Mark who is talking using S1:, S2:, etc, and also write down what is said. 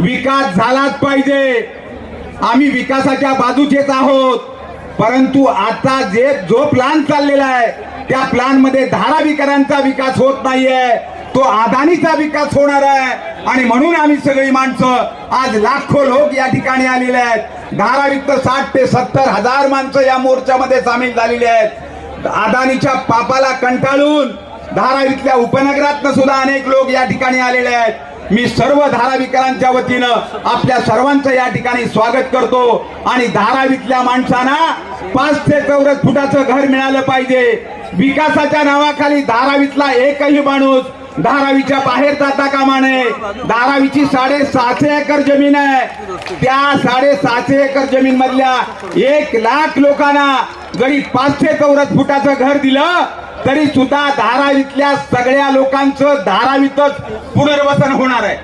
S1: विकास झालाच पाहिजे, आम्ही विकासाच्या बाजूचेच आहोत. परंतु आता जो प्लान चाललेला आहे त्या प्लान मध्ये धारावीकरांचा विकास होत नाहीये, तो अदानीचा विकास होणार आहे. आणि म्हणून आम्ही सगळी माणसं आज लाखो लोक या ठिकाणी आलेले आहेत. धारावीत 60 ते 70 हजार माणसं या मोर्चामध्ये सामील झालेली आहेत. अदानीच्या पापाला कंटाळून धारावीतल्या उपनगरातनं सुद्धा अनेक लोक या ठिकाणी आलेले आहेत. मी सर्व धारावीकरांच्या वतीनं आपल्या सर्वांचं या ठिकाणी स्वागत करतो. आणि धारावीतल्या माणसांना 500 चौरस फुटाचं घर मिळालं पाहिजे. विकासाच्या नावाखाली धारावीतला एकही माणूस धारावीच्या बाहेर जाता कामा नये. धारावीची 650 एकर जमीन आहे. त्या 650 एकर जमीन मधल्या 1 लाख लोकांना जरी 500 चौरस फुटाचं घर दिलं तरी सुद्धा धारावीतल्या सगळ्या लोकांचं धारावीतच पुनर्वसन होणार आहे.